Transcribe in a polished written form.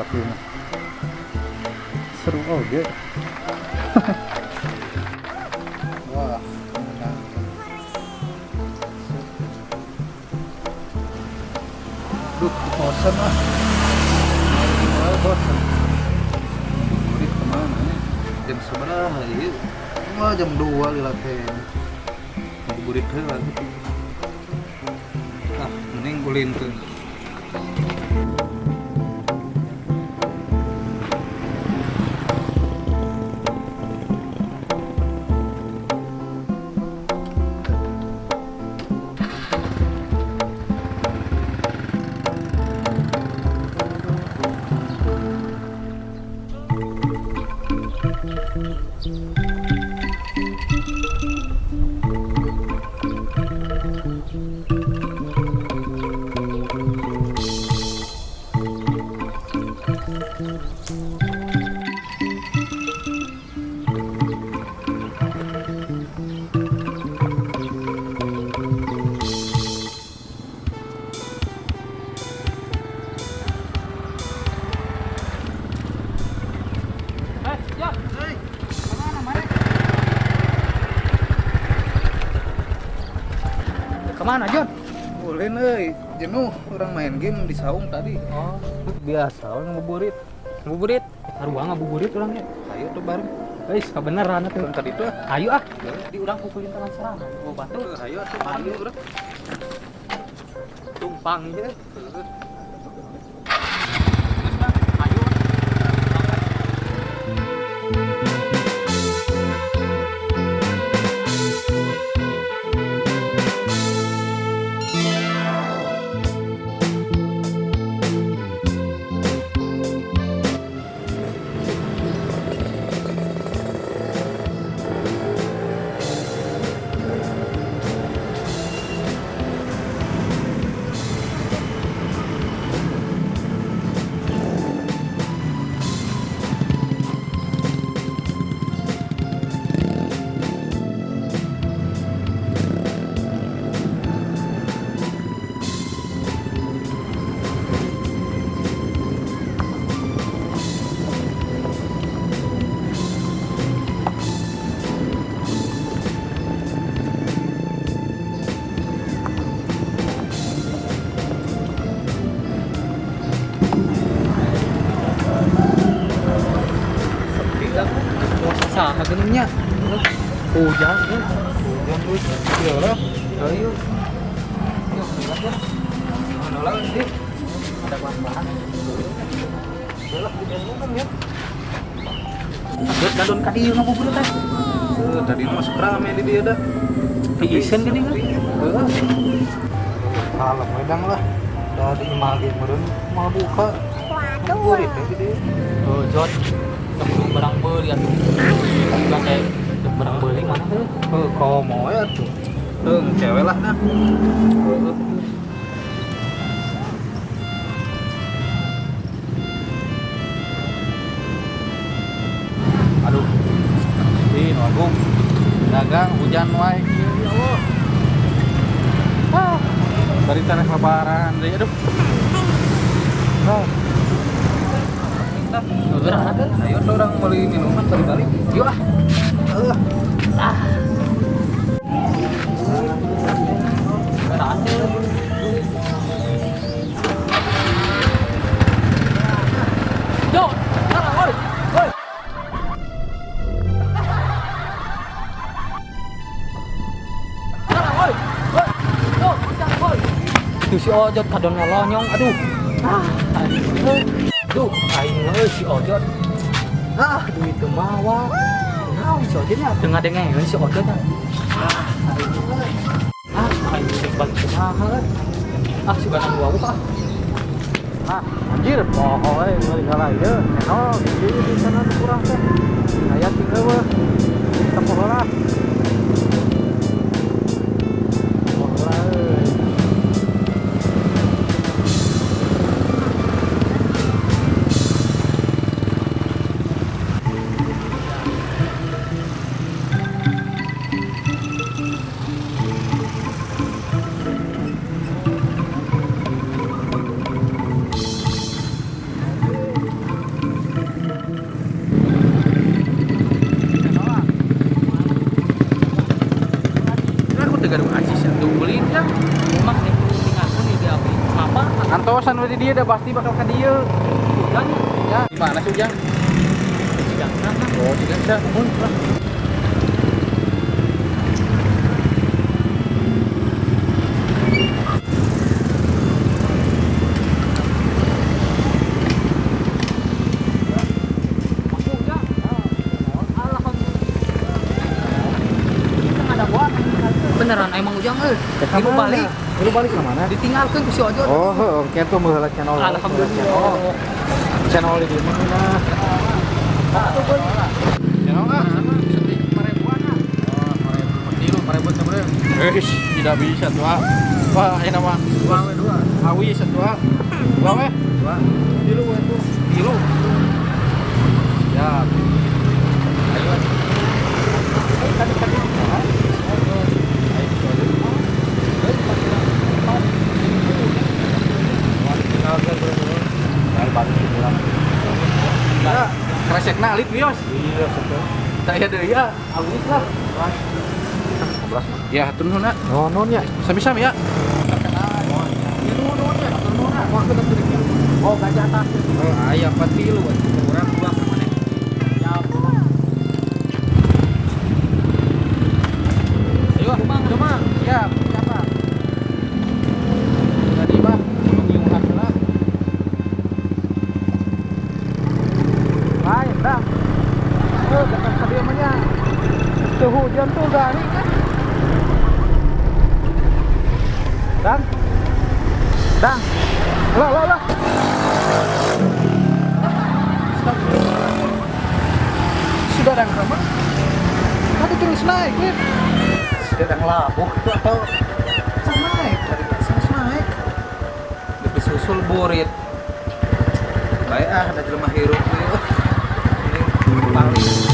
tapi mah seru oke. Wah, enak. Duh, bosan lah. Bosan. Murid kemana nih? Jam seberapa ya? Wah, jam 2 lila teh. Buburit heula gitu. Ah, mending gulin tuh. Kemana John? Ulin euy, jenuh orang main game di saung tadi. Oh, Biasa orang ngabuburit. ngabuburit. Haruang ngabuburit urangnya. Ayo tuh bareng. Guys, kebenaran atuh. Tadi tuh. Ayo ah. Di urang pukulin tangan serangan. Oh, batu. Ayo tuh bareng urang. Tumpang je. Sama geningnya. Hujan. Hujan terus. Iya lah. Ayo. Yuk, lihat ya. Mana lagi? Ada bahan-bahan. Udah hujan kan ya. Lihat dadon kadieu ngabuburit teh. Tadi masuk rame di dia dah. Diisen gini kan? Heeh. Kalem wedang lah. Udah di image meureun mau buka. Ngabuburit ya di dia. Oh, Jod. Temu barang beuli atuh. Bilang kayak barang beuli mana tuh? Komo ya tuh. Cewek lah dah. Aduh. Ih, Agung. Dagang hujan wae. Ya Allah. Dari tanah lebaran deh, aduh. Oh. Ayo orang beli minuman balik-balik. Yuk ah. Tuh si Ojot kadon ngelonyong, aduh. Aduh, aing si Ojot. Duit teu mawa. Naon si Ojotnya dengar-dengeun si Ojotnya. Aing sing balik kumaha. Si barang gua buka. Anjir, poho euy ngalain ya. Oh, di sana tuh kurang teh. Aya tinggal weh. Tepuk lah. Ujang? Emang nih ingatkan nih dia apa? Antosan udah dia udah pasti bakal ke dia. Hujan Ya, gimana sih Ujang? jangan lah. Oh, tidak bisa. Beneran emang ujang lu balik Lu balik ke mana? ditinggalkan ku si Ojo. Oh, oke tuh meulah channel. Alhamdulillah. Oh, channel di mana? Channel ah, sama seperti 5.000-an ah. Oh, 5.000 sebenarnya. Tidak bisa tuh. Wah, ini nama 2 awi satu ah. 2 weh. 2. Tilu itu. Tilu. Ya. Ayo. Tadi. Ya, kresek nalit wios. Iya, betul. Saya deui ya, awis lah. 15. Ya, hatur nuhun. Oh, nuhun ya. Sami-sami ya. Oh gajah atas. Oh, aya 4 kilo urang 2 ka maneh. Ya. Ayo, cuma. Ya, siapa? Tadi mah mengiungan heula. Lain dah. Dekat ka dieu mah nya. Teu hujan tuh gari kan. Dang. Lah. Sudah dang sama. Kamu terus naik, Win. Sedang labuh atau Naik, tadi terus naik. Lebih susul burit. Baik ada jelema hirup. Ini paling